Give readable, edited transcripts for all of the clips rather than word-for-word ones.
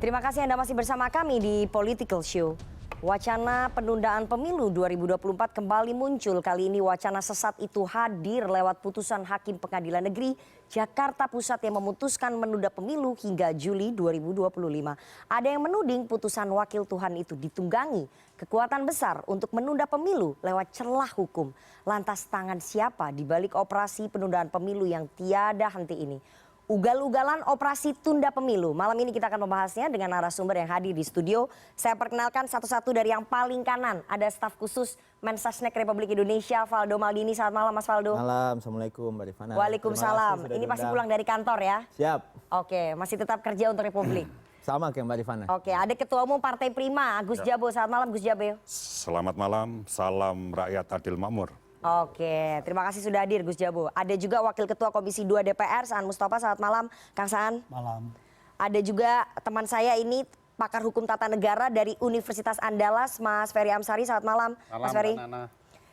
Terima kasih Anda masih bersama kami di Political Show. Wacana penundaan pemilu 2024 kembali muncul. Kali ini wacana sesat itu hadir lewat putusan Hakim Pengadilan Negeri Jakarta Pusat yang memutuskan menunda pemilu hingga Juli 2025. Ada yang menuding putusan Wakil Tuhan itu ditunggangi kekuatan besar untuk menunda pemilu lewat celah hukum. Lantas tangan siapa di balik operasi penundaan pemilu yang tiada henti ini? Ugal-ugalan operasi tunda pemilu. Malam ini kita akan membahasnya dengan narasumber yang hadir di studio. Saya perkenalkan satu-satu dari yang paling kanan. Ada staf khusus Mensesnek Republik Indonesia, Valdo Maldini. Selamat malam Mas Valdo. Malam, Assalamualaikum Mbak Rifana. Waalaikumsalam. Ini pasti pulang dari kantor ya? Siap. Oke, masih tetap kerja untuk Republik. Sama kayak Mbak Rifana. Oke, ada Ketua Umum Partai Prima, Gus Jabo. Selamat malam Gus Jabo. Selamat malam, salam rakyat adil makmur. Oke, terima kasih sudah hadir Gus Jabo. Ada juga Wakil Ketua Komisi 2 DPR, Saan Mustafa. Selamat malam, Kang Saan. Malam. Ada juga teman saya ini, pakar hukum tata negara dari Universitas Andalas, Mas Ferry Amsari. Selamat malam, Mas Ferry.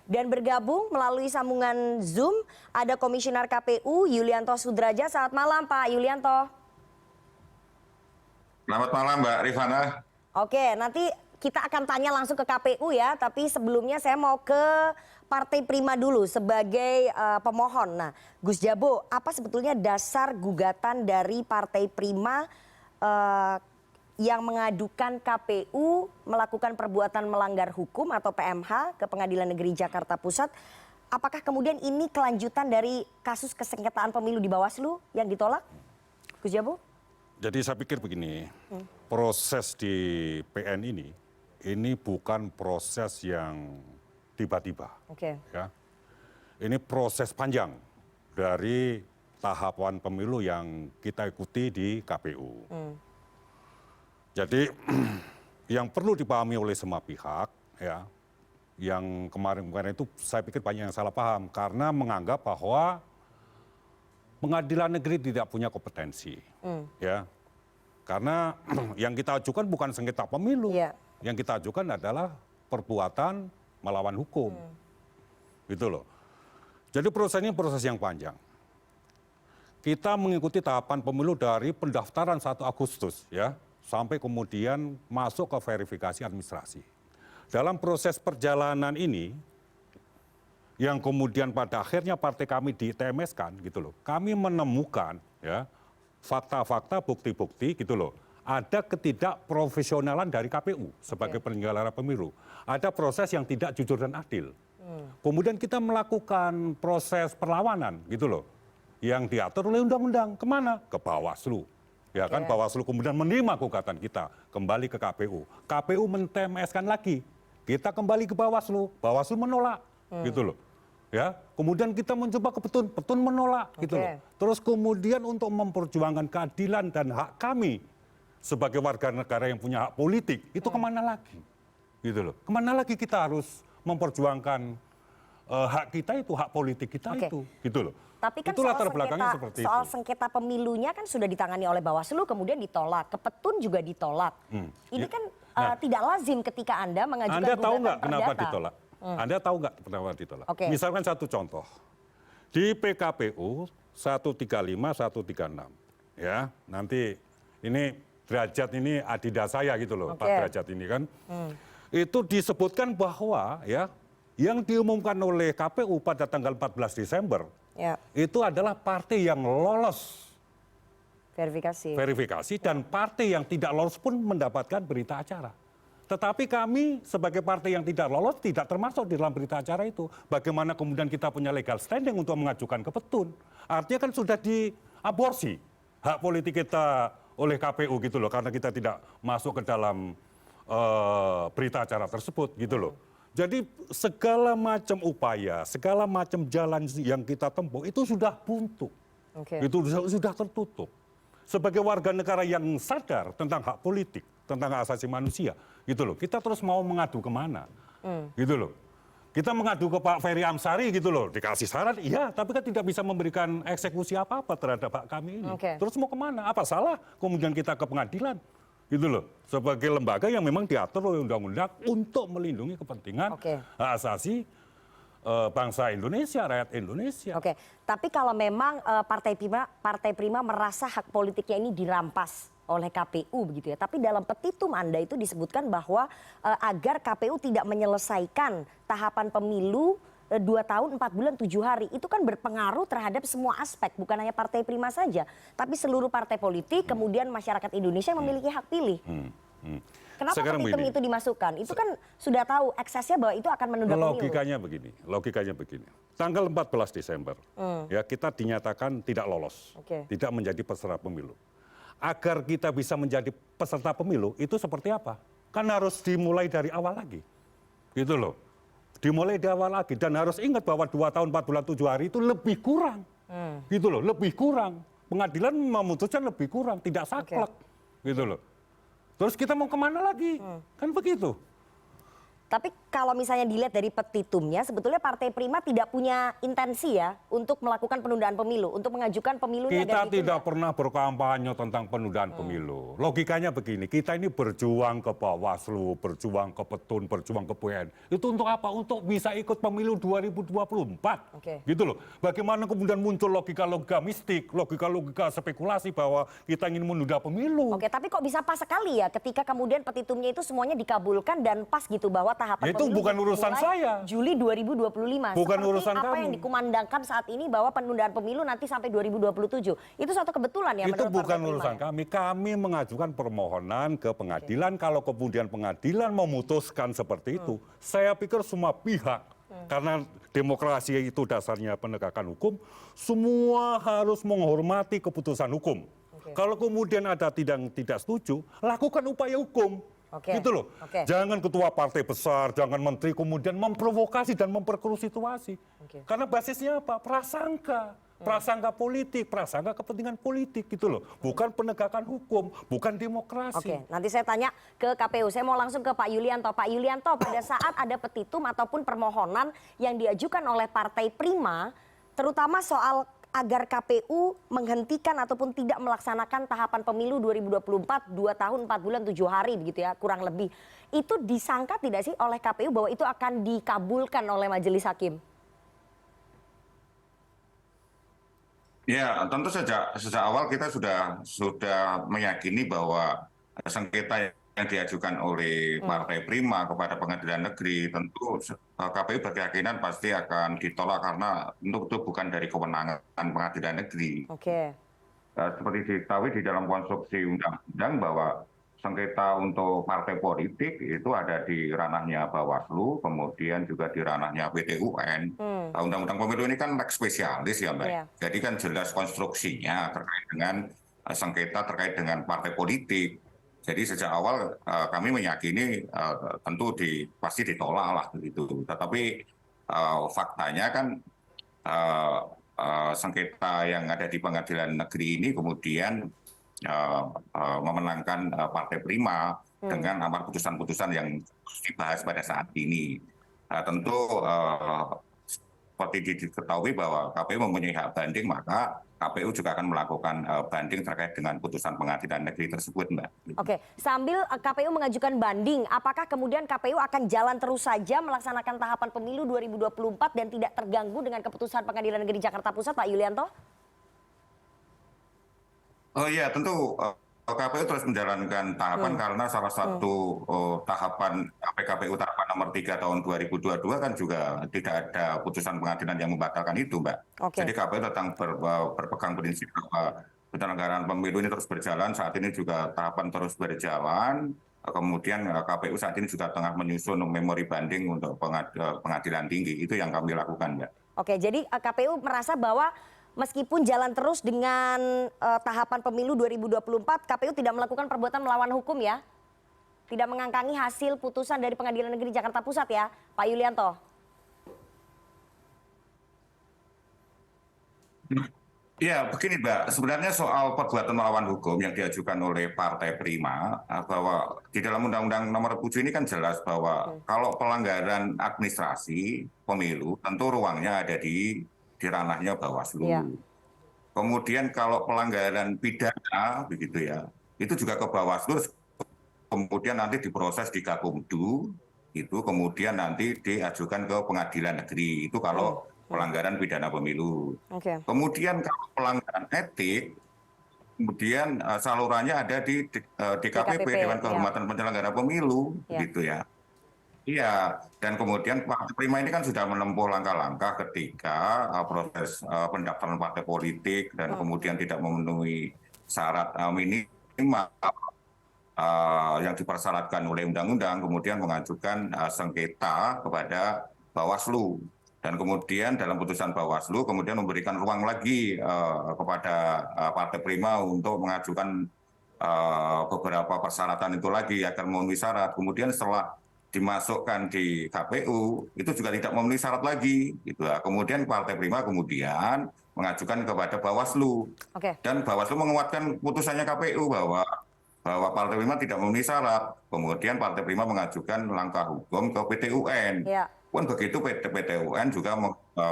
Dan bergabung melalui sambungan Zoom, ada Komisioner KPU Yulianto Sudraja. Selamat malam, Pak Yulianto. Selamat malam, Mbak Rifana. Oke, nanti kita akan tanya langsung ke KPU ya, tapi sebelumnya saya mau ke Partai Prima dulu sebagai pemohon. Nah, Gus Jabo, apa sebetulnya dasar gugatan dari Partai Prima yang mengadukan KPU melakukan perbuatan melanggar hukum atau PMH ke Pengadilan Negeri Jakarta Pusat? Apakah kemudian ini kelanjutan dari kasus kesengketaan pemilu di Bawaslu yang ditolak? Gus Jabo? Jadi saya pikir begini, proses di PN ini bukan proses yang tiba-tiba. Oke. Ya. Ini proses panjang dari tahapan pemilu yang kita ikuti di KPU. Jadi yang perlu dipahami oleh semua pihak, ya, yang kemarin-kemarin itu saya pikir banyak yang salah paham karena menganggap bahwa pengadilan negeri tidak punya kompetensi, ya, karena yang kita ajukan bukan sengketa pemilu, yang kita ajukan adalah perbuatan melawan hukum, gitu loh. Jadi proses ini proses yang panjang. Kita mengikuti tahapan pemilu dari pendaftaran 1 Agustus, ya, sampai kemudian masuk ke verifikasi administrasi. Dalam proses perjalanan ini, yang kemudian pada akhirnya partai kami di-TMS-kan, gitu loh. Kami menemukan, ya, fakta-fakta, bukti-bukti, gitu loh. Ada ketidakprofesionalan dari KPU sebagai penyelenggara pemilu. Ada proses yang tidak jujur dan adil. Kemudian kita melakukan proses perlawanan, gitu loh. Yang diatur oleh undang-undang. Kemana? Ke Bawaslu. Ya kan, Bawaslu kemudian menerima gugatan kita kembali ke KPU. KPU men-TMS-kan lagi. Kita kembali ke Bawaslu. Bawaslu menolak, gitu loh. Ya, kemudian kita mencoba ke Petun, Petun menolak, gitu loh. Terus kemudian untuk memperjuangkan keadilan dan hak kami sebagai warga negara yang punya hak politik, itu kemana lagi? Gitu loh. Kemana lagi kita harus memperjuangkan hak kita itu, hak politik kita itu, gitu loh. Tapi kan itulah terbelakangnya seperti soal itu. sengketa pemilunya kan sudah ditangani oleh Bawaslu, kemudian ditolak. Ke Petun juga ditolak. Ini kan tidak lazim ketika Anda mengajukan Anda tahu nggak gugatan kenapa perdata. ditolak? Anda tahu nggak kenapa ditolak? Misalkan satu contoh. Di PKPU 135, 136. Ya, nanti ini derajat ini adidas saya gitu loh, Pak Derajat ini kan. Itu disebutkan bahwa ya yang diumumkan oleh KPU pada tanggal 14 Desember itu adalah partai yang lolos verifikasi dan partai yang tidak lolos pun mendapatkan berita acara. Tetapi kami sebagai partai yang tidak lolos tidak termasuk di dalam berita acara itu. Bagaimana kemudian kita punya legal standing untuk mengajukan ke Petun? Artinya kan sudah diaborsi hak politik kita oleh KPU gitu loh, karena kita tidak masuk ke dalam berita acara tersebut gitu loh. Jadi segala macam upaya, segala macam jalan yang kita tempuh itu sudah buntu, itu sudah tertutup. Sebagai warga negara yang sadar tentang hak politik, tentang hak asasi manusia, gitu loh. Kita terus mau mengadu kemana, gitu loh. Kita mengadu ke Pak Ferry Amsari gitu loh, dikasih saran, iya, tapi kan tidak bisa memberikan eksekusi apa-apa terhadap hak kami ini. Terus mau kemana? Apa salah? Kemudian kita ke pengadilan, gitu loh. Sebagai lembaga yang memang diatur oleh undang-undang untuk melindungi kepentingan hak asasi bangsa Indonesia, rakyat Indonesia. Tapi kalau memang Partai Prima merasa hak politiknya ini dirampas oleh KPU begitu ya. Tapi dalam petitum Anda itu disebutkan bahwa agar KPU tidak menyelesaikan tahapan pemilu 2 tahun 4 bulan 7 hari. Itu kan berpengaruh terhadap semua aspek, bukan hanya Partai Prima saja, tapi seluruh partai politik, kemudian masyarakat Indonesia yang memiliki hak pilih. Kenapa petitum itu dimasukkan? Itu kan sudah tahu eksesnya bahwa itu akan menunda pemilu. Logikanya begini. Tanggal 14 Desember, ya kita dinyatakan tidak lolos, tidak menjadi peserta pemilu. Agar kita bisa menjadi peserta pemilu itu seperti apa? Kan harus dimulai dari awal lagi, gitu loh. Dimulai dari awal lagi dan harus ingat bahwa 2 tahun 4 bulan 7 hari itu lebih kurang, gitu loh, lebih kurang. Pengadilan memutuskan lebih kurang, tidak saklek, gitu loh. Terus kita mau kemana lagi? Kan begitu. Tapi kalau misalnya dilihat dari petitumnya, sebetulnya Partai Prima tidak punya intensi ya untuk melakukan penundaan pemilu, untuk mengajukan pemilunya. Kita tidak pernah berkampanye tentang penundaan pemilu. Logikanya begini, kita ini berjuang ke Bawaslu, berjuang ke Petun, berjuang ke PN. Itu untuk apa? Untuk bisa ikut pemilu 2024. Gitu loh. Bagaimana kemudian muncul logika-logika mistik, logika-logika spekulasi bahwa kita ingin menunda pemilu. Tapi kok bisa pas sekali ya ketika kemudian petitumnya itu semuanya dikabulkan dan pas gitu bahwa tahapan itu pemilu bukan urusan saya. Juli 2025. Bukan seperti urusan apa kami. yang dikumandangkan saat ini bahwa penundaan pemilu nanti sampai 2027. Itu suatu kebetulan ya itu menurut bukan Partai urusan Prima, kami. Kami mengajukan permohonan ke pengadilan. Kalau kemudian pengadilan memutuskan seperti itu, saya pikir semua pihak, karena demokrasi itu dasarnya penegakan hukum, semua harus menghormati keputusan hukum. Kalau kemudian ada tidak setuju, lakukan upaya hukum. Gitu loh. Jangan ketua partai besar, jangan menteri kemudian memprovokasi dan memperkeruh situasi. Karena basisnya apa? Prasangka. Prasangka politik, prasangka kepentingan politik gitu loh. Bukan penegakan hukum, bukan demokrasi. Nanti saya tanya ke KPU. Saya mau langsung ke Pak Yulianto. Pak Yulianto, pada saat ada petitum ataupun permohonan yang diajukan oleh Partai Prima, terutama soal agar KPU menghentikan ataupun tidak melaksanakan tahapan pemilu 2024 2 tahun 4 bulan 7 hari begitu ya kurang lebih. Itu disangka tidak sih oleh KPU bahwa itu akan dikabulkan oleh majelis hakim? Ya, tentu sejak awal kita sudah meyakini bahwa sengketa yang diajukan oleh Partai Prima kepada Pengadilan Negeri tentu KPU berkeyakinan pasti akan ditolak karena itu bukan dari kewenangan Pengadilan Negeri. Seperti diketahui di dalam konstruksi undang-undang bahwa sengketa untuk partai politik itu ada di ranahnya Bawaslu, kemudian juga di ranahnya PT UN. Undang-undang pemilu ini kan lex spesialis ya Mbak. Jadi kan jelas konstruksinya terkait dengan sengketa terkait dengan partai politik. Jadi sejak awal kami meyakini tentu pasti ditolak lah begitu. Tetapi faktanya kan sengketa yang ada di Pengadilan Negeri ini kemudian memenangkan Partai Prima dengan amar putusan-putusan yang dibahas pada saat ini. Tentu seperti diketahui bahwa KPU mempunyai hak banding, maka KPU juga akan melakukan banding terkait dengan putusan Pengadilan Negeri tersebut, Mbak. Sambil KPU mengajukan banding, apakah kemudian KPU akan jalan terus saja melaksanakan tahapan pemilu 2024 dan tidak terganggu dengan keputusan Pengadilan Negeri Jakarta Pusat, Pak Yulianto? Oh iya, tentu KPU terus menjalankan tahapan karena salah satu tahapan PKPU tahapan nomor 3 tahun 2022 kan juga tidak ada putusan pengadilan yang membatalkan itu, Mbak. Jadi KPU tetap berpegang prinsip bahwa penyelenggaraan pemilu ini terus berjalan, saat ini juga tahapan terus berjalan. Kemudian KPU saat ini juga tengah menyusun memori banding untuk pengadilan tinggi. Itu yang kami lakukan, Mbak. Jadi KPU merasa bahwa meskipun jalan terus dengan tahapan pemilu 2024, KPU tidak melakukan perbuatan melawan hukum ya? Tidak mengangkangi hasil putusan dari Pengadilan Negeri Jakarta Pusat ya, Pak Yulianto? Ya, begini Mbak, sebenarnya soal perbuatan melawan hukum yang diajukan oleh Partai Prima, bahwa di dalam Undang-Undang Nomor 7 ini kan jelas bahwa kalau pelanggaran administrasi pemilu, tentu ruangnya ada di ranahnya Bawaslu. Kemudian kalau pelanggaran pidana begitu ya, itu juga ke Bawaslu, kemudian nanti diproses di Gakumdu, itu kemudian nanti diajukan ke Pengadilan Negeri. Itu kalau pelanggaran pidana pemilu. Kemudian kalau pelanggaran etik, kemudian salurannya ada di DKPP, Dewan Kehormatan Penyelenggara Pemilu, gitu ya. Iya, dan kemudian Partai Prima ini kan sudah menempuh langkah-langkah ketika proses pendaftaran partai politik dan kemudian tidak memenuhi syarat minimal yang dipersyaratkan oleh undang-undang, kemudian mengajukan sengketa kepada Bawaslu. Dan kemudian dalam putusan Bawaslu kemudian memberikan ruang lagi kepada Partai Prima untuk mengajukan beberapa persyaratan itu lagi agar memenuhi syarat. Kemudian setelah dimasukkan di KPU itu juga tidak memenuhi syarat lagi, gitu. Kemudian Partai Prima kemudian mengajukan kepada Bawaslu. Dan Bawaslu menguatkan putusannya KPU bahwa Partai Prima tidak memenuhi syarat. Kemudian Partai Prima mengajukan langkah hukum ke PT UN. Pun begitu PT UN juga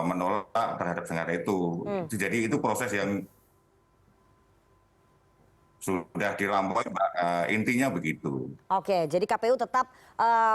menolak terhadap sengketa itu. Jadi itu proses yang sudah dilampaui, intinya begitu. Oke, jadi KPU tetap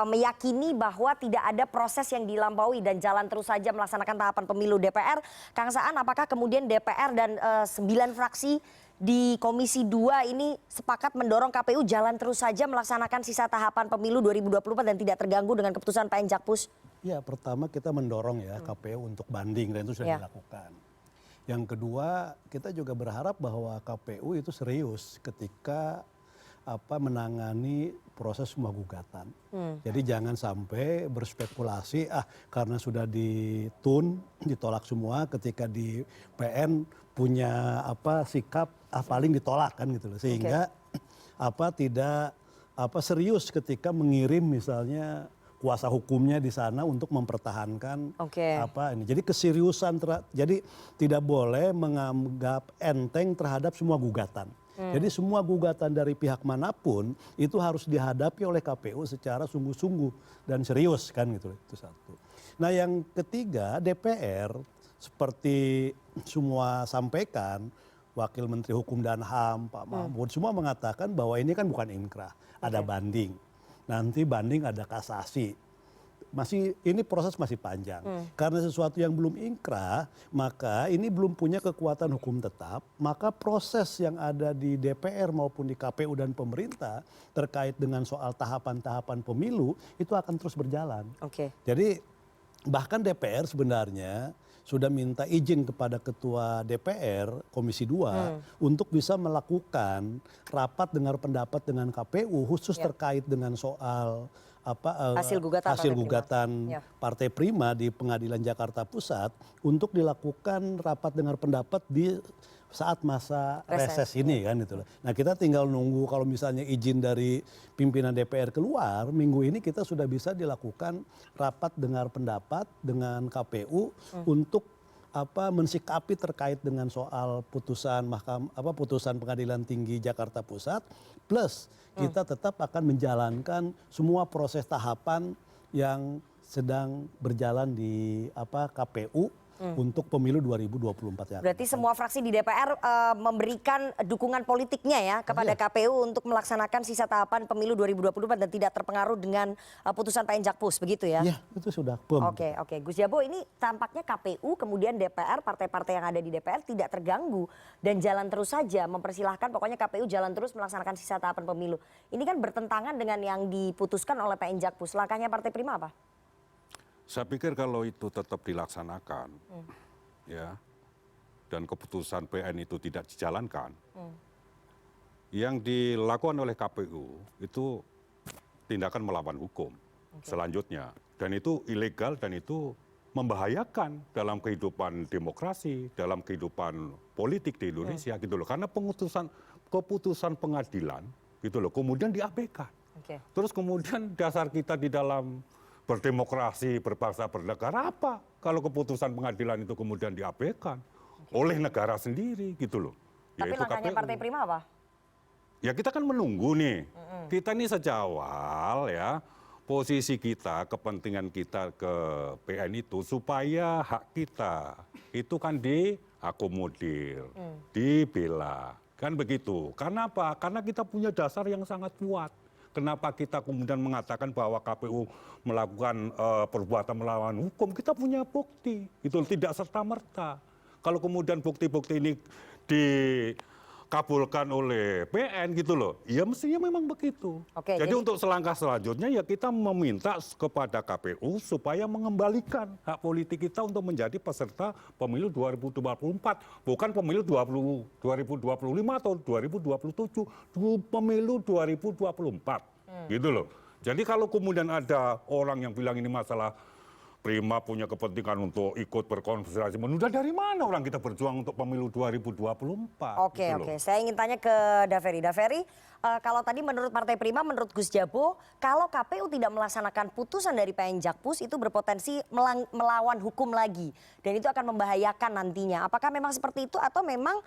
meyakini bahwa tidak ada proses yang dilampaui dan jalan terus saja melaksanakan tahapan pemilu. DPR, Kang Saan, apakah kemudian DPR dan 9 fraksi di Komisi 2 ini sepakat mendorong KPU jalan terus saja melaksanakan sisa tahapan pemilu 2024 dan tidak terganggu dengan keputusan PN Jakpus? Ya, pertama kita mendorong ya KPU untuk banding dan itu sudah dilakukan. Yang kedua, kita juga berharap bahwa KPU itu serius ketika menangani proses semua gugatan. Jadi jangan sampai berspekulasi karena sudah ditolak semua, ketika di PN punya sikap paling ditolak kan gitu loh. Sehingga tidak serius ketika mengirim misalnya kuasa hukumnya di sana untuk mempertahankan ini. Jadi keseriusan, jadi tidak boleh menganggap enteng terhadap semua gugatan. Jadi semua gugatan dari pihak manapun itu harus dihadapi oleh KPU secara sungguh-sungguh dan serius kan gitu. Itu satu. Nah yang ketiga, DPR seperti semua sampaikan, Wakil Menteri Hukum dan HAM Pak Mahfud semua mengatakan bahwa ini kan bukan inkrah, ada banding. Nanti banding ada kasasi. Ini proses masih panjang. Karena sesuatu yang belum inkrah, maka ini belum punya kekuatan hukum tetap, maka proses yang ada di DPR maupun di KPU dan pemerintah terkait dengan soal tahapan-tahapan pemilu itu akan terus berjalan. Jadi bahkan DPR sebenarnya sudah minta izin kepada Ketua DPR Komisi 2 untuk bisa melakukan rapat dengar pendapat dengan KPU khusus terkait dengan soal hasil gugatan Partai Prima di Pengadilan Jakarta Pusat untuk dilakukan rapat dengar pendapat di saat masa reses ini kan gitu loh. Nah kita tinggal nunggu kalau misalnya izin dari pimpinan DPR keluar, minggu ini kita sudah bisa dilakukan rapat dengar pendapat dengan KPU untuk mensikapi terkait dengan soal putusan putusan Pengadilan Tinggi Jakarta Pusat, plus kita tetap akan menjalankan semua proses tahapan yang sedang berjalan di KPU untuk pemilu 2024 ya. Berarti semua fraksi di DPR memberikan dukungan politiknya ya kepada KPU untuk melaksanakan sisa tahapan pemilu 2024 dan tidak terpengaruh dengan putusan PN Jakpus, begitu ya? Iya, itu sudah. Oke. Gus Jabo, ini tampaknya KPU kemudian DPR, partai-partai yang ada di DPR tidak terganggu dan jalan terus saja mempersilahkan pokoknya KPU jalan terus melaksanakan sisa tahapan pemilu. Ini kan bertentangan dengan yang diputuskan oleh PN Jakpus. Langkahnya Partai Prima apa? Saya pikir kalau itu tetap dilaksanakan, ya, dan keputusan PN itu tidak dijalankan, yang dilakukan oleh KPU itu tindakan melawan hukum selanjutnya, dan itu ilegal dan itu membahayakan dalam kehidupan demokrasi, dalam kehidupan politik di Indonesia gitu loh, karena keputusan pengadilan gitu loh, kemudian diabaikan, terus kemudian dasar kita di dalam berdemokrasi, berbangsa, bernegara apa kalau keputusan pengadilan itu kemudian diabaikan oleh negara sendiri gitu loh. Tapi langkahnya Partai Prima apa? Ya kita kan menunggu nih. Kita ini sejak awal ya posisi kita, kepentingan kita ke PN itu supaya hak kita itu kan diakomodir, dibela, kan begitu. Karena apa? Karena kita punya dasar yang sangat kuat. Kenapa kita kemudian mengatakan bahwa KPU melakukan perbuatan melawan hukum? Kita punya bukti, itu tidak serta-merta. Kalau kemudian bukti-bukti ini dikabulkan oleh PN gitu loh. Ya mestinya memang begitu. Oke, jadi jadi- untuk selangkah selanjutnya ya kita meminta kepada KPU supaya mengembalikan hak politik kita untuk menjadi peserta pemilu 2024. Bukan pemilu 2025 atau 2027. Pemilu 2024. Gitu loh. Jadi kalau kemudian ada orang yang bilang ini masalah Prima punya kepentingan untuk ikut berkonfederasi menunda, dari mana orang kita berjuang untuk pemilu 2024? Oke, gitu loh. oke. Saya ingin tanya ke Daveri. Daveri, kalau tadi menurut Partai Prima, menurut Gus Jabo, kalau KPU tidak melaksanakan putusan dari PN Jakpus itu berpotensi melawan hukum lagi. Dan itu akan membahayakan nantinya. Apakah memang seperti itu atau memang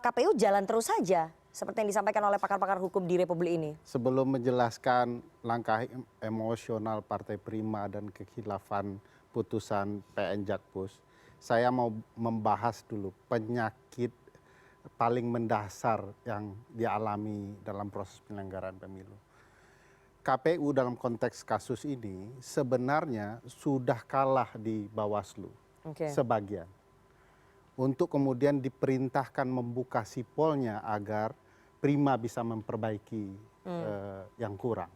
KPU jalan terus saja? Seperti yang disampaikan oleh pakar-pakar hukum di Republik ini. Sebelum menjelaskan langkah emosional Partai Prima dan kekhilafan putusan PN Jakpus, saya mau membahas dulu penyakit paling mendasar yang dialami dalam proses penyelenggaraan pemilu. KPU dalam konteks kasus ini sebenarnya sudah kalah di Bawaslu sebagian. Untuk kemudian diperintahkan membuka sipolnya agar Prima bisa memperbaiki yang kurang.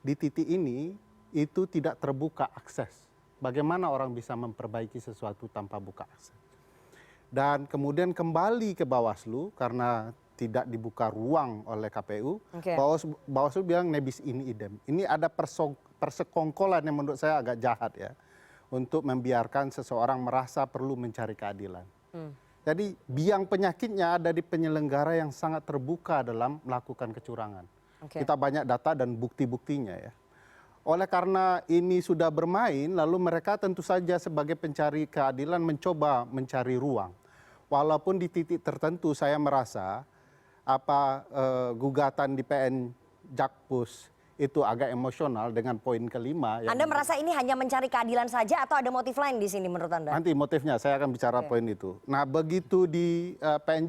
Di titik ini itu tidak terbuka akses. Bagaimana orang bisa memperbaiki sesuatu tanpa buka akses. Dan kemudian kembali ke Bawaslu karena tidak dibuka ruang oleh KPU. Bawaslu bilang nebis in idem. Ini ada persekongkolan yang menurut saya agak jahat ya. Untuk membiarkan seseorang merasa perlu mencari keadilan. Jadi biang penyakitnya ada di penyelenggara yang sangat terbuka dalam melakukan kecurangan. Kita banyak data dan bukti-buktinya ya. Oleh karena ini sudah bermain, lalu mereka tentu saja sebagai pencari keadilan mencoba mencari ruang. Walaupun di titik tertentu saya merasa gugatan di PN Jakpus itu agak emosional dengan poin kelima. Anda merasa ini hanya mencari keadilan saja atau ada motif lain di sini menurut Anda? Nanti motifnya saya akan bicara poin itu. Nah begitu di PN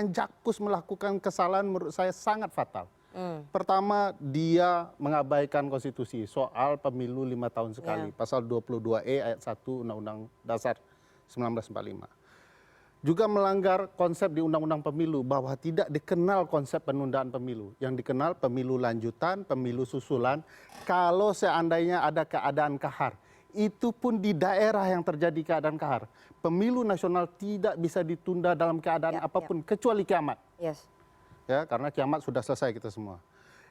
Jakpus melakukan kesalahan menurut saya sangat fatal. Pertama dia mengabaikan konstitusi soal pemilu 5 tahun sekali. Pasal 22E ayat 1 Undang-Undang Dasar 1945. Juga melanggar konsep di Undang-Undang Pemilu bahwa tidak dikenal konsep penundaan pemilu. Yang dikenal pemilu lanjutan, pemilu susulan, kalau seandainya ada keadaan kahar. Itu pun di daerah yang terjadi keadaan kahar. Pemilu nasional tidak bisa ditunda dalam keadaan apapun kecuali kiamat. Ya, karena kiamat sudah selesai kita semua.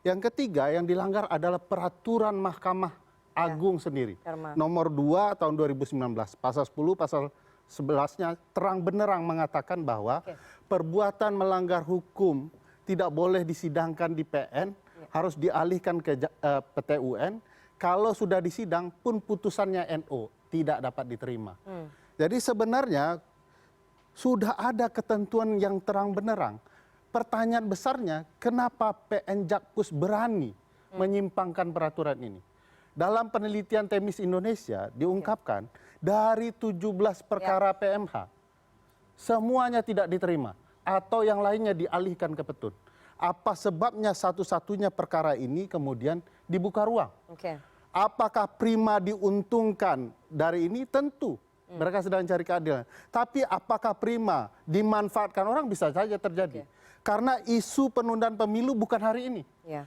Yang ketiga yang dilanggar adalah peraturan Mahkamah Agung sendiri. Nomor 2 tahun 2019, pasal 10, pasal 11-nya terang benerang mengatakan bahwa perbuatan melanggar hukum tidak boleh disidangkan di PN, harus dialihkan ke PT UN. Kalau sudah disidang pun putusannya NO tidak dapat diterima. Jadi sebenarnya sudah ada ketentuan yang terang benerang. Pertanyaan besarnya kenapa PN Jakpus berani menyimpangkan peraturan ini? Dalam penelitian Temis Indonesia diungkapkan dari 17 perkara PMH, semuanya tidak diterima atau yang lainnya dialihkan ke Petun. Apa sebabnya satu-satunya perkara ini kemudian dibuka ruang? Apakah Prima diuntungkan dari ini? Tentu. Mereka sedang cari keadilan. Tapi apakah Prima dimanfaatkan orang? Bisa saja terjadi. Karena isu penundaan pemilu bukan hari ini.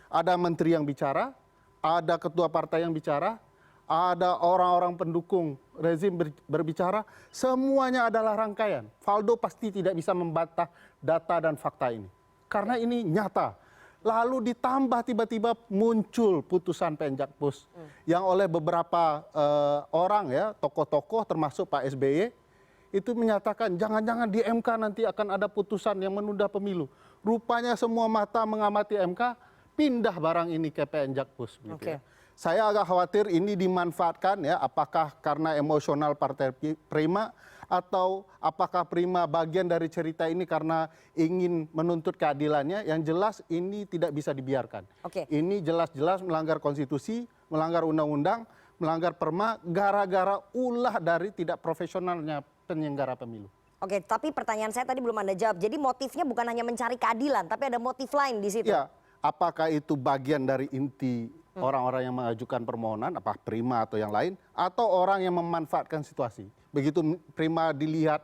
Ada menteri yang bicara, ada ketua partai yang bicara, ada orang-orang pendukung rezim berbicara, semuanya adalah rangkaian. Valdo pasti tidak bisa membantah data dan fakta ini. Karena ini nyata. Lalu ditambah tiba-tiba muncul putusan PN Jakpus yang oleh beberapa orang ya, tokoh-tokoh termasuk Pak SBY, itu menyatakan jangan-jangan di MK nanti akan ada putusan yang menunda pemilu. Rupanya semua mata mengamati MK, pindah barang ini ke PN Jakpus. Gitu ya. Saya agak khawatir ini dimanfaatkan ya, apakah karena emosional Partai Prima atau apakah Prima bagian dari cerita ini karena ingin menuntut keadilannya. Yang jelas ini tidak bisa dibiarkan. Ini jelas-jelas melanggar konstitusi, melanggar undang-undang, melanggar perma gara-gara ulah dari tidak profesionalnya penyelenggara pemilu. Oke, tapi pertanyaan saya tadi belum Anda jawab. Jadi motifnya bukan hanya mencari keadilan, tapi ada motif lain di situ. Ya, apakah itu bagian dari inti orang-orang yang mengajukan permohonan, apa Prima atau yang lain, atau orang yang memanfaatkan situasi. Begitu Prima dilihat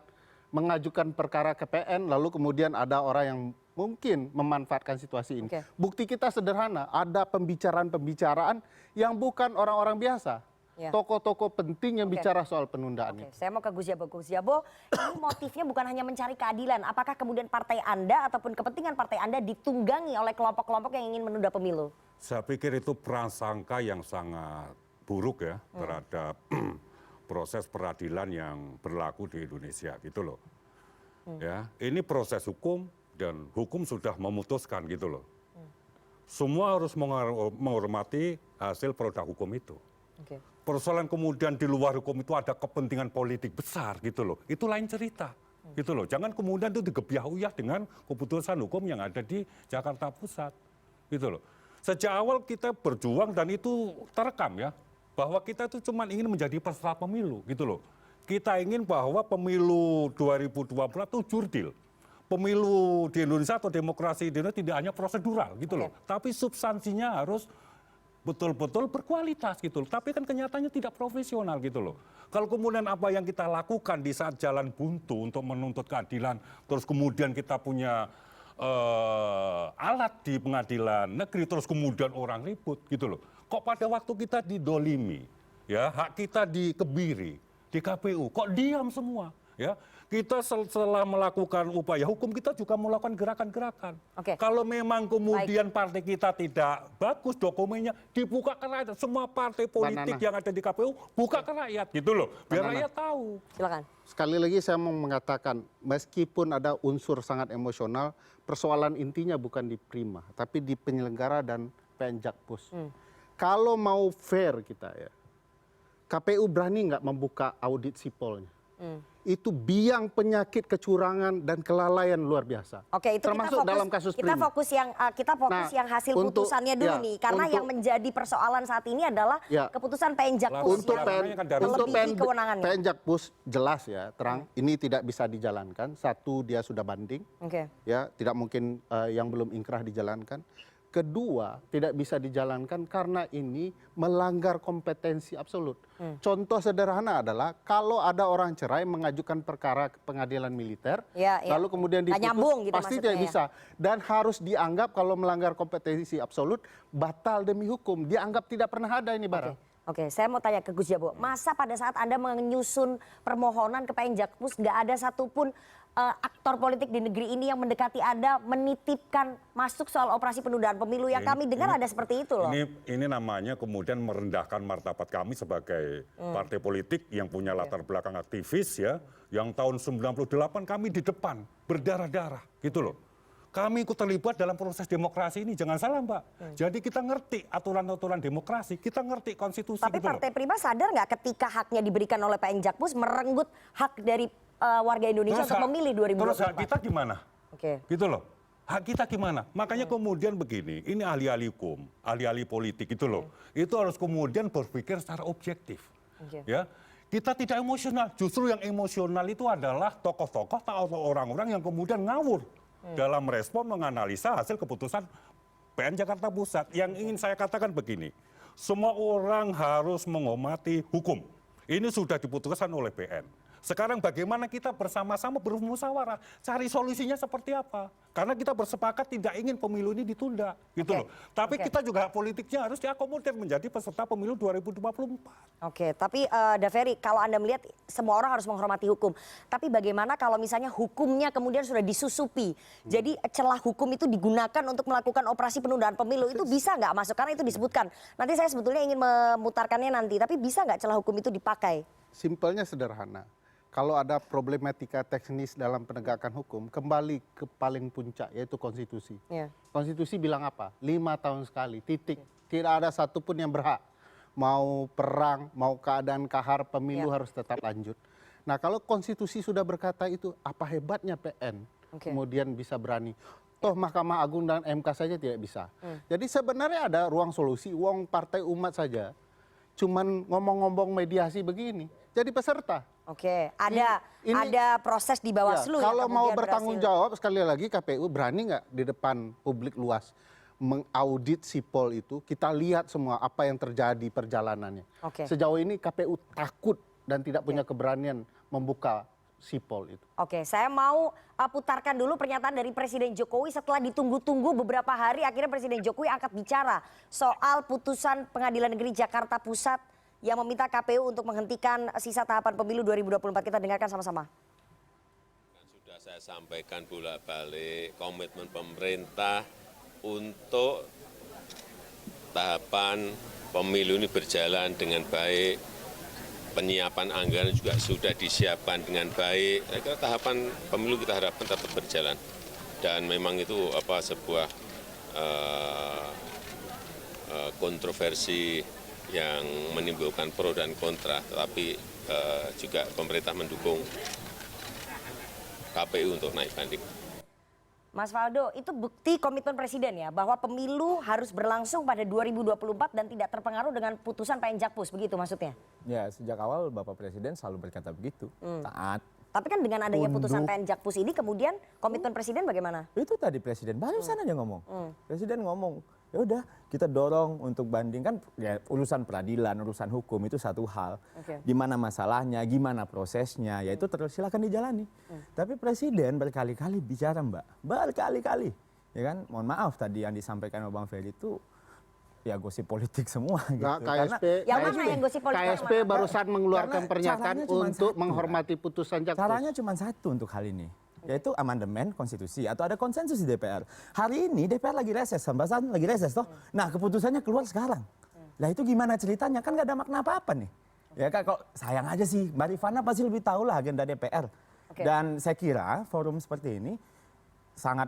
mengajukan perkara ke PN, lalu kemudian ada orang yang mungkin memanfaatkan situasi ini. Oke. Bukti kita sederhana, ada pembicaraan-pembicaraan yang bukan orang-orang biasa. Ya. Tokoh-tokoh penting yang Oke. bicara soal penundaan Oke, itu. saya mau ke Gus Jabo. Gus Jabo, ini motifnya bukan hanya mencari keadilan. Apakah kemudian partai Anda ataupun kepentingan partai Anda ditunggangi oleh kelompok-kelompok yang ingin menunda pemilu? Saya pikir itu prasangka yang sangat buruk ya terhadap proses peradilan yang berlaku di Indonesia gitu loh. Ya, ini proses hukum dan hukum sudah memutuskan gitu loh. Semua harus menghormati hasil produk hukum itu. Oke. Persoalan kemudian di luar hukum itu ada kepentingan politik besar gitu loh. Itu lain cerita. Gitu loh. Jangan kemudian itu digebyah-uyah dengan keputusan hukum yang ada di Jakarta Pusat. Gitu loh. Sejak awal kita berjuang dan itu terekam ya. Bahwa kita itu cuma ingin menjadi peserta pemilu gitu loh. Kita ingin bahwa pemilu 2024 itu jurdil. Pemilu di Indonesia atau demokrasi di Indonesia tidak hanya prosedural gitu loh. Tapi substansinya harus betul-betul berkualitas gitu loh. Tapi kan kenyataannya tidak profesional gitu loh. Kalau kemudian apa yang kita lakukan di saat jalan buntu untuk menuntut keadilan, terus kemudian kita punya alat di pengadilan negeri, terus kemudian orang ribut gitu loh. Kok pada waktu kita didolimi, ya hak kita dikebiri, di KPU, kok diam semua, ya? Kita setelah melakukan upaya hukum, kita juga melakukan gerakan-gerakan. Oke. Kalau memang kemudian partai kita tidak bagus dokumennya, dibuka ke rakyat. Semua partai politik Nana. yang ada di KPU, buka ke rakyat gitu loh. Biar Nana. rakyat tahu. Silakan. Sekali lagi saya mau mengatakan, meskipun ada unsur sangat emosional, persoalan intinya bukan di Prima, tapi di penyelenggara dan PN Jakpus. Kalau mau fair kita ya, KPU berani nggak membuka audit sipolnya? Itu biang penyakit kecurangan dan kelalaian luar biasa. Oke, itu termasuk dalam kasus kita Prima. fokus yang Nah, hasil untuk- putusannya dulu ya, nih, karena untuk- yang menjadi persoalan saat ini adalah Ya. keputusan PN Jakpus Untuk yang PN, Kewenangannya kan dari untuk melebihi kewenangannya. PN Jakpus jelas ya, terang ini tidak bisa dijalankan. Satu, dia sudah banding, Oke. ya tidak mungkin yang belum inkrah dijalankan. Kedua, tidak bisa dijalankan karena ini melanggar kompetensi absolut. Contoh sederhana adalah kalau ada orang cerai mengajukan perkara ke pengadilan militer, Ya, ya. lalu kemudian Nggak diputus, nyambung gitu pasti maksudnya tidak ya. bisa. Dan harus dianggap kalau melanggar kompetensi absolut, batal demi hukum. Dianggap tidak pernah ada ini barang. Oke, saya mau tanya ke Gus Jabo. Masa pada saat Anda menyusun permohonan ke PN Jakpus nggak ada satupun aktor politik di negeri ini yang mendekati Anda menitipkan masuk soal operasi penundaan pemilu yang kami dengar ada seperti itu loh. Ini namanya kemudian merendahkan martabat kami sebagai partai politik yang punya latar belakang aktivis ya. Yang tahun 98 kami di depan berdarah-darah gitu loh. Kami ikut terlibat dalam proses demokrasi ini, jangan salah Mbak. Jadi kita ngerti aturan-aturan demokrasi, kita ngerti konstitusi Tapi gitu loh. Partai Prima sadar nggak ketika haknya diberikan oleh PN Jakpus merenggut hak dari warga Indonesia untuk memilih 2024? Terus hak kita gimana? Oke. Gitu loh. Hak kita gimana? Makanya kemudian begini, ini ahli-ahli hukum, ahli-ahli politik itu loh. Itu harus kemudian berpikir secara objektif. Oke. Ya. Kita tidak emosional, justru yang emosional itu adalah tokoh-tokoh atau orang-orang yang kemudian ngawur dalam respon menganalisa hasil keputusan PN Jakarta Pusat. Yang ingin saya katakan begini, semua orang harus menghormati hukum. Ini sudah diputuskan oleh PN. Sekarang bagaimana kita bersama-sama bermusyawarah, cari solusinya seperti apa? Karena kita bersepakat tidak ingin pemilu ini ditunda, gitu Oke. loh. Tapi Oke. kita juga hak politiknya harus diakomodir menjadi peserta pemilu 2024. Oke, tapi Daveri, kalau Anda melihat semua orang harus menghormati hukum. Tapi bagaimana kalau misalnya hukumnya kemudian sudah disusupi? Jadi celah hukum itu digunakan untuk melakukan operasi penundaan pemilu, itu bisa nggak masuk? Karena itu disebutkan. Nanti saya sebetulnya ingin memutarkannya nanti, tapi bisa nggak celah hukum itu dipakai? Simpelnya sederhana. Kalau ada problematika teknis dalam penegakan hukum, kembali ke paling puncak, yaitu konstitusi. Ya. Konstitusi bilang apa? 5 tahun sekali, titik. Tidak ada satupun yang berhak. Mau perang, mau keadaan kahar, pemilu Ya. harus tetap lanjut. Nah kalau konstitusi sudah berkata itu, apa hebatnya PN? Oke. Kemudian bisa berani. Toh Mahkamah Agung dan MK saja tidak bisa. Jadi sebenarnya ada ruang solusi, uang partai umat saja. Cuman ngomong-ngomong mediasi begini, jadi peserta. Oke, ada proses di Ya, Bawaslu yang kalau mau kemudian bertanggung berhasil. jawab sekali lagi KPU berani nggak di depan publik luas mengaudit sipol itu, kita lihat semua apa yang terjadi perjalanannya. Oke. Sejauh ini KPU takut dan tidak punya keberanian membuka sipol itu. Oke, saya mau putarkan dulu pernyataan dari Presiden Jokowi setelah ditunggu-tunggu beberapa hari. Akhirnya Presiden Jokowi angkat bicara soal putusan Pengadilan Negeri Jakarta Pusat yang meminta KPU untuk menghentikan sisa tahapan pemilu 2024. Kita dengarkan sama-sama. Sudah saya sampaikan bolak-balik komitmen pemerintah untuk tahapan pemilu ini berjalan dengan baik. Penyiapan anggaran juga sudah disiapkan dengan baik. Saya kira tahapan pemilu kita harapkan tetap berjalan. Dan memang itu sebuah kontroversi yang menimbulkan pro dan kontra. Tetapi juga pemerintah mendukung KPU untuk naik banding. Mas Faldo, itu bukti komitmen Presiden ya bahwa pemilu harus berlangsung pada 2024 dan tidak terpengaruh dengan putusan PN Jakpus, begitu maksudnya? Ya, sejak awal Bapak Presiden selalu berkata begitu. Taat. Tapi kan dengan adanya putusan Tunduk. PN Jakpus ini kemudian komitmen Presiden bagaimana? Itu tadi Presiden barusan aja ngomong. Presiden ngomong, ya udah kita dorong untuk bandingkan ya urusan peradilan, urusan hukum itu satu hal. Oke. Di mana masalahnya, gimana prosesnya, ya itu terus silakan dijalani. Tapi Presiden berkali-kali bicara, Mbak. Berkali-kali. Ya kan? Mohon maaf tadi yang disampaikan oleh Bang Ferry itu ya gosip politik semua gitu. Nggak, KSP, Yang mana yang gosip politik? KSP barusan mengeluarkan Karena pernyataan caranya cuma untuk satu, menghormati putusan Jakpus. Caranya cuma satu untuk hal ini, yaitu amandemen konstitusi atau ada konsensus di DPR. Hari ini DPR lagi reses, pembahasan lagi reses toh. Nah keputusannya keluar sekarang. Lah itu gimana ceritanya? Kan nggak ada makna apa-apa nih. Ya kan kok sayang aja sih, Mbak Rifana pasti lebih tahu lah agenda DPR. Oke. Dan saya kira forum seperti ini sangat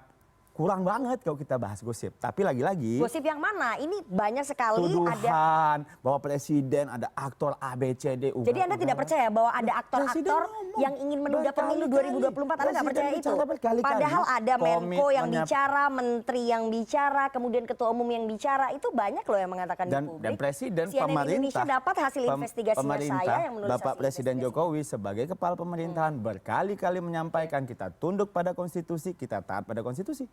kurang banget kalau kita bahas gosip. Tapi lagi-lagi Gosip yang mana? Ini banyak sekali ada. tuduhan bahwa Presiden ada aktor ABCD. Jadi Anda tidak percaya bahwa ada Presiden aktor-aktor ngomong yang ingin menunda pemilu berkali-kali. 2024? Anda nggak percaya Presiden itu? bicara berkali-kali. Padahal ada Menko yang Komitmennya- bicara, Menteri yang bicara, kemudian Ketua Umum yang bicara. Itu banyak loh yang mengatakan di dan publik. Presiden CNN pemerintah Indonesia dapat hasil investigasinya pemerintah, saya yang menulis Bapak hasil Presiden investigasi. Jokowi sebagai kepala pemerintahan berkali-kali menyampaikan kita tunduk pada konstitusi, kita taat pada konstitusi.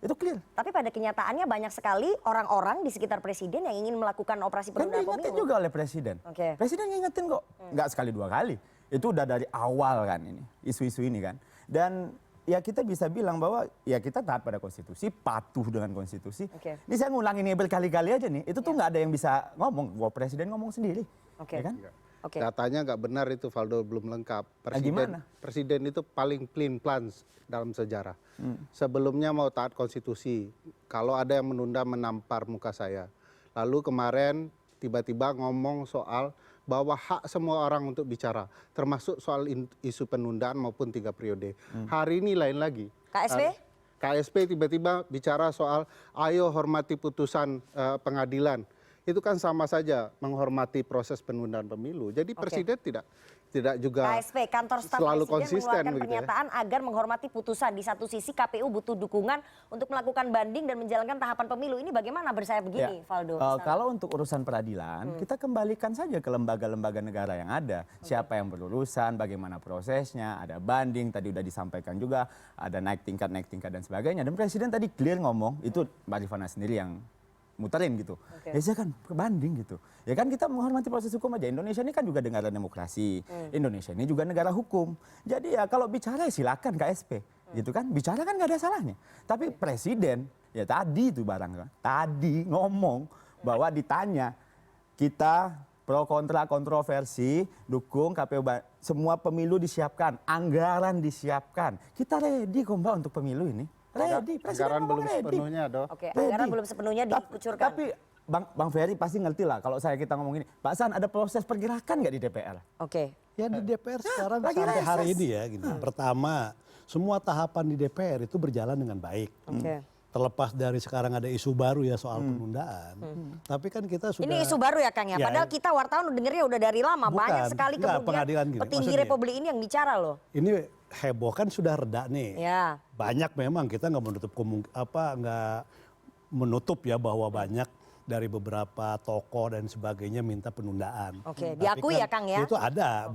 Itu clear. Tapi pada kenyataannya banyak sekali orang-orang di sekitar Presiden yang ingin melakukan operasi Kan penundaan diingetin pemilu. juga oleh Presiden. Oke. Presiden ngingetin kok, nggak sekali dua kali. Itu udah dari awal kan ini, isu-isu ini kan. Dan ya kita bisa bilang bahwa ya kita taat pada konstitusi, patuh dengan konstitusi. Oke. Ini saya ngulang ini berkali-kali aja nih, itu tuh nggak ada yang bisa ngomong, bahwa Presiden ngomong sendiri. Oke. Ya kan? Oke. Datanya nggak benar itu, Valdo, belum lengkap. gimana? Presiden itu paling clean plans dalam sejarah. Sebelumnya mau taat konstitusi. Kalau ada yang menunda menampar muka saya. Lalu kemarin tiba-tiba ngomong soal bahwa hak semua orang untuk bicara. Termasuk soal isu penundaan maupun 3 periode. Hari ini lain lagi. KSP? KSP tiba-tiba bicara soal ayo hormati putusan pengadilan. Itu kan sama saja menghormati proses penundaan pemilu. Jadi Presiden tidak juga KSP, kantor staf selalu Presiden konsisten mengeluarkan begitu ya. pernyataan agar menghormati putusan. Di satu sisi KPU butuh dukungan untuk melakukan banding dan menjalankan tahapan pemilu. Ini bagaimana bersayap begini, Valdo? Kalau untuk urusan peradilan, kita kembalikan saja ke lembaga-lembaga negara yang ada. Siapa yang berurusan, bagaimana prosesnya, ada banding, tadi udah disampaikan juga, ada naik tingkat dan sebagainya. Dan Presiden tadi clear ngomong, itu Mbak Rifana sendiri yang muterin gitu. Oke. Ya saya kan banding gitu. Ya kan kita menghormati proses hukum aja. Indonesia ini kan juga negara demokrasi. Indonesia ini juga negara hukum. Jadi ya kalau bicara ya silakan KSP. Gitu kan. Bicara kan nggak ada salahnya. Tapi Presiden ya tadi itu barang. Tadi ngomong bahwa ditanya kita pro kontra kontroversi, dukung KPU, semua pemilu disiapkan, anggaran disiapkan. Kita ready kok Mbak untuk pemilu ini. Ready, Presiden Anggaran ngomong belum ready. sepenuhnya, Dok. Oke, Ready. anggaran belum sepenuhnya dikucurkan. Tapi Bang Ferry pasti ngerti lah kalau kita ngomong ini. Pak San, ada proses pergerakan nggak di DPR? Oke. Ya di DPR sekarang lagi sampai hari reses. ini ya gini. Pertama, semua tahapan di DPR itu berjalan dengan baik. Oke. Terlepas dari sekarang ada isu baru ya soal penundaan. Tapi kan kita sudah... Ini isu baru ya Kang ya? Ya. Padahal kita wartawan dengernya udah dari lama. Bukan. Banyak sekali Enggak, kemudian pengadilan gini. petinggi Maksudnya, Republik ini yang bicara loh. Ini heboh kan sudah reda nih. Ya. Banyak memang kita nggak menutup nggak menutup ya bahwa banyak dari beberapa tokoh dan sebagainya minta penundaan. Oke, Tapi diakui ya, Kang, ya? Itu ada,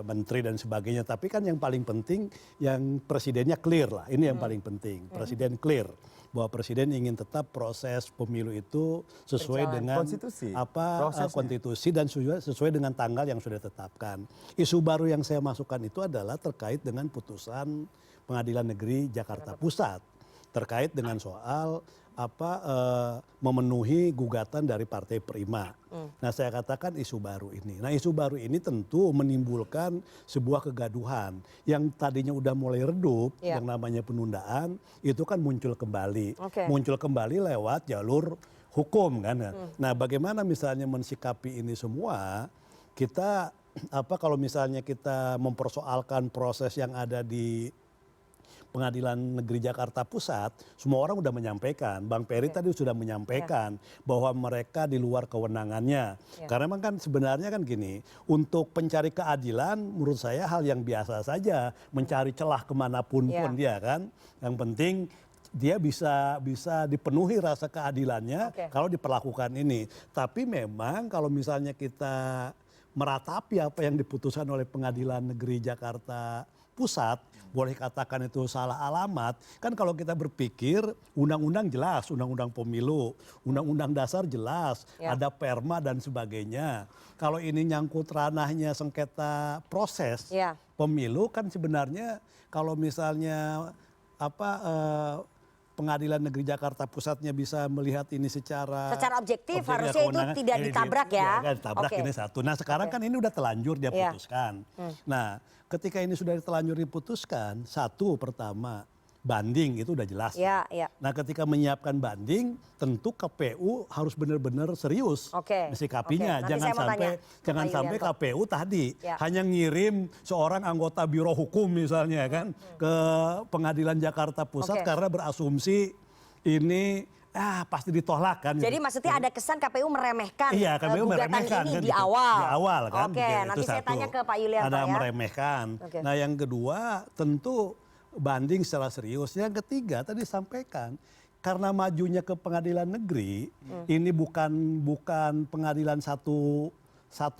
menteri dan sebagainya. Tapi kan yang paling penting yang presidennya clear lah. Ini yang paling penting. Presiden clear bahwa presiden ingin tetap proses pemilu itu sesuai Berjalan. dengan Konstitusi, prosesnya. Konstitusi dan sesuai dengan tanggal yang sudah ditetapkan. Isu baru yang saya masukkan itu adalah terkait dengan putusan Pengadilan Negeri Jakarta Pusat terkait dengan soal memenuhi gugatan dari Partai Prima. Nah, saya katakan isu baru ini. Nah, isu baru ini tentu menimbulkan sebuah kegaduhan yang tadinya udah mulai redup, yang namanya penundaan, itu kan muncul kembali. Muncul kembali lewat jalur hukum kan. Nah, bagaimana misalnya mensikapi ini semua? Kita kalau misalnya kita mempersoalkan proses yang ada di Pengadilan Negeri Jakarta Pusat, semua orang sudah menyampaikan. Bang Peri tadi sudah menyampaikan bahwa mereka di luar kewenangannya. Karena memang kan sebenarnya kan gini, untuk pencari keadilan menurut saya hal yang biasa saja, mencari celah kemanapun pun dia kan. Yang penting dia bisa dipenuhi rasa keadilannya kalau diperlakukan ini. Tapi memang kalau misalnya kita meratapi apa yang diputuskan oleh Pengadilan Negeri Jakarta Pusat, boleh katakan itu salah alamat. Kan kalau kita berpikir undang-undang jelas, undang-undang pemilu, undang-undang dasar jelas, ada perma dan sebagainya. Kalau ini nyangkut ranahnya sengketa proses pemilu kan sebenarnya kalau misalnya Pengadilan Negeri Jakarta Pusatnya bisa melihat ini secara objektif harusnya itu tidak ditabrak ya. Ditabrak ini satu. Nah, sekarang kan ini udah telanjur dia putuskan. Nah, ketika ini sudah telanjur diputuskan, satu pertama banding itu udah jelas. Nah, ketika menyiapkan banding, tentu KPU harus benar-benar serius mensikapinya. Jangan sampai KPU tadi hanya ngirim seorang anggota Biro Hukum misalnya kan ke Pengadilan Jakarta Pusat karena berasumsi ini pasti ditolak kan. Jadi maksudnya ada kesan KPU meremehkan KPU gugatan meremehkan, ini kan, di awal. Di awal kan. Oke, nanti saya tanya ke Pak Yulianto ada ya. meremehkan. Nah, yang kedua tentu banding secara serius. Yang ketiga tadi sampaikan karena majunya ke pengadilan negeri ini bukan pengadilan satu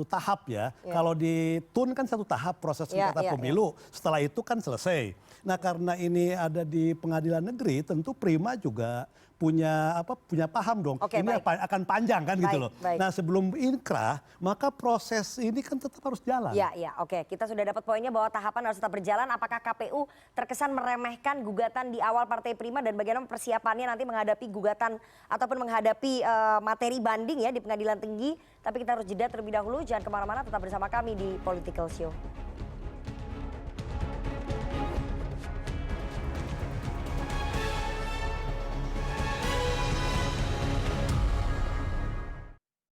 tahap ya. Kalau di TUN kan satu tahap proses sengketa pemilu. Setelah itu kan selesai. Nah, karena ini ada di pengadilan negeri tentu Prima juga punya paham dong. Ini akan panjang kan gitu loh. Nah, sebelum inkrah maka proses ini kan tetap harus jalan. Kita sudah dapat poinnya bahwa tahapan harus tetap berjalan. Apakah KPU terkesan meremehkan gugatan di awal Partai Prima dan bagaimana persiapannya nanti menghadapi gugatan ataupun menghadapi materi banding ya di Pengadilan Tinggi. Tapi kita harus jeda terlebih dahulu. Jangan kemana-mana, tetap bersama kami di Political Show.